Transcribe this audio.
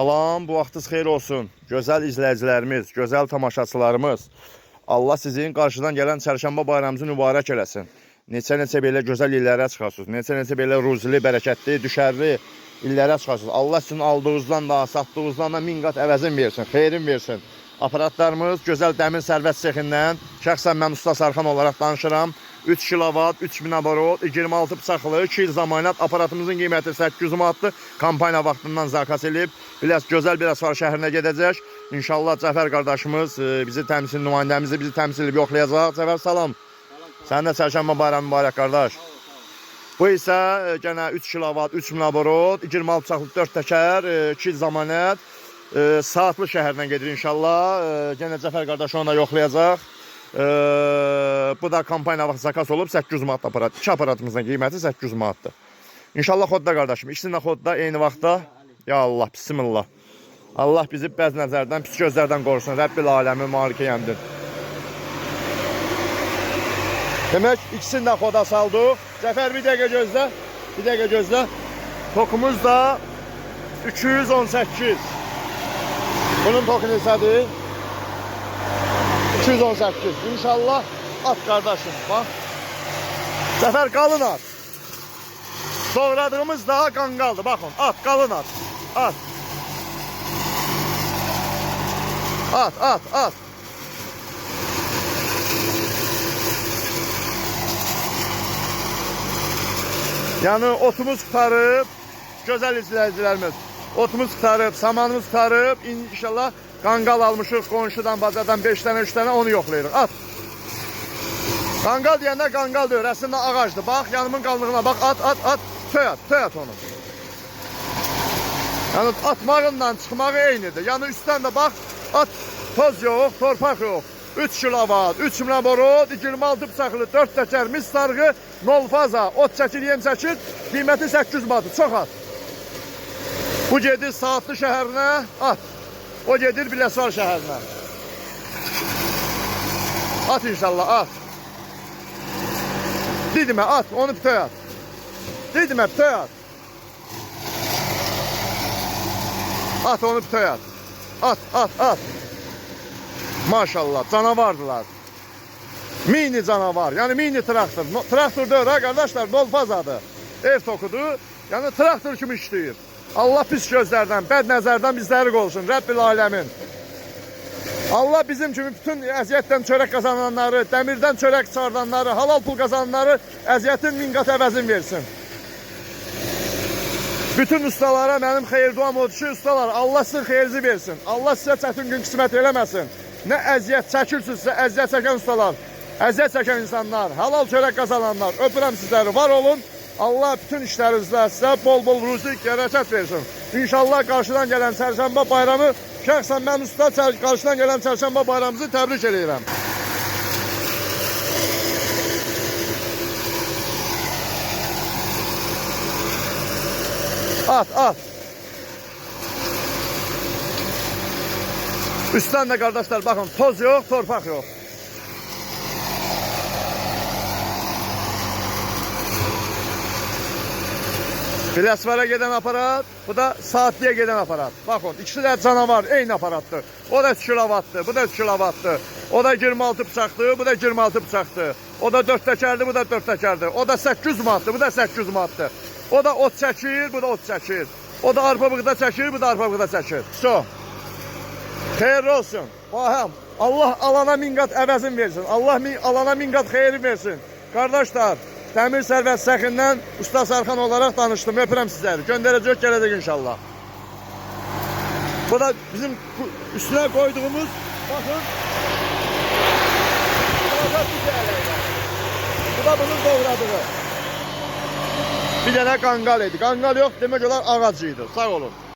Salam, bu vaxtınız xeyir olsun. Gözəl izləyicilərimiz, gözəl tamaşaçılarımız. Allah sizin qarşıdan gələn çərşənbə bayramınızı mübarək eləsin. Neçə-neçə belə gözəl illərə çıxarsınız. Neçə-neçə belə ruzili, bərəkətli, düşərli illərə çıxarsınız. Allah sizin aldığınızdan da, satdığınızdan da min qat əvəzin versin, xeyrin versin. Aparatlarımız gözəl dəmir sərvət sexindən. Şəxsən mən Usta Sarxan olaraq danışıram. 3 kilovat, 3000 abarot, 26 bıçaqlı, 2 il zamanət aparatımızın qiyməti 800 manatdır. Kampaniya vaxtından zakas edib. Gözəl bir asfar şəhərinə gedəcək. İnşallah Cəfər qardaşımız bizi təmsil nümayəndəmizi bizi təmsil edib yoxlayacaq. Cəfər salam. Sənin də çərşənbə bayramı mübarək qardaş. Bu isə yenə 3 kilovat, 3000 abarot, 26 bıçaqlı 4 təkər, 2 il zamanət. Saatlı şəhərinə gedir inşallah. Yenə Cəfər qardaş onu da yoxlayacaq. Bu da kampaniya vaxtı zakas olub 800 manat aparat. 2 aparatımızın qiyməti 800 manatdır. İnşallah xodda qardaşım. İkisini də xodda eyni vaxtda. Ya Allah, bismillah. Allah bizi bəz nəzərdən, pis gözlərdən qorusun. Rəbbil aləmi malikiyəndir. Demək, ikisini də xoda saldıq. Cəfər bir dəqiqə gözlə. Bir dəqiqə gözlə. Tokumuz da 218. Bunun toku neçədir? 218. İnşallah at qardaşım. Bax. Cəfər qalın at. Doğradığımız daha qanqaldır. Baxın, at, qalın at. At. At, at, at. Yəni otumuz qutarıb, gözəl izləyicilərimiz. Otumuz qutarıb, samanımız qutarıb. İnşallah qanqal almışıq qonşudan, bacadan 5 dənə, 3 dənə onu yoxlayırıq. At. Qanqal deyəndə qanqal deyir. Əslində ağacdır. Bax, yanımın qalınlığına bax. At, at, at. Töy at onu. Yəni atmağınla çıxmağı eynidir. Yəni üstdən də bax, at, toz yox, torpaq yox. 3 kilovat, 3000 abarot, 26 bıçaqlı, 4 təkər, mis sarğı, nol faza, ot çəkir, yem çəkir, qiyməti 800 manatdır. Çox at. Bu gedir Saatlı şəhərinə, at. O gedir Biləsuvar şəhərinə. At inşallah, at. Didimə, at, onu bütöy at. Didimə, bütöy at. At, onu bütöy at. At, at, at. Maşallah, canavardılar. Mini canavar, yəni mini traktor. Traktor deyir ha qardaşlar, nol fazadır. Ev tokudur, yəni traktor kimi işləyir. Allah pis gözlərdən, bəd nəzərdən bizləri qorusun, Rəbbil aləmin. Allah bizim kimi bütün əziyyətdən çörək qazananları, dəmirdən çörək çıxardanları, halal pul qazananları əziyyətin min qat əvəzin versin. Bütün ustalara mənim xeyir duam odur ki, ustalar, Allah sizin xeyirinizi versin. Allah sizə çətin gün qismət eləməsin. Nə əziyyət çəkirsinizsə, əziyyət çəkən ustalar, əziyyət çəkən insanlar, halal çörək qazananlar, öpürəm sizləri, var olun. Allah bütün işlərinizdə sizə bol-bol ruzi hərəkət versin. İnşallah qarşıdan gələn çərşənbə bayramı, şəxsən mən usta qarşıdan gələn çərşənbə bayramımızı təbrik edirəm. At, at. Üstdən də qardaşlar, baxın, toz yox, torpaq yox. Biləsvara gedən aparat, bu da Saatlıya gedən aparat. Baxın, ikisi də canavar, eyni aparatdır. O da 3 kilovatdır, bu da 3 kilovatdır. O da 26 bıçaqdır, bu da 26 bıçaqdır. O da 4 təkərdir, bu da 4 təkərdir. O da 800 manatdır, bu da 800 manatdır. O da ot çəkir, bu da ot çəkir. O da arpa bığda çəkir, bu da arpa bığda çəkir. So. Xeyirli olsun. Bahəm, Allah alana min qat əvəzin versin. Allah alana min qat xeyri versin. Qardaşlar, dəmir sərvət səxindən Usta Sarxan olaraq danışdım. Öpürəm sizləri. Göndərəcək, gələcək inşallah. Bu da bizim üstünə qoyduğumuz, baxın. Bu da bunun doğradığı. Bir dənə qanqal idi. Qanqal yox, demək olar ağacı idi. Sağ olun.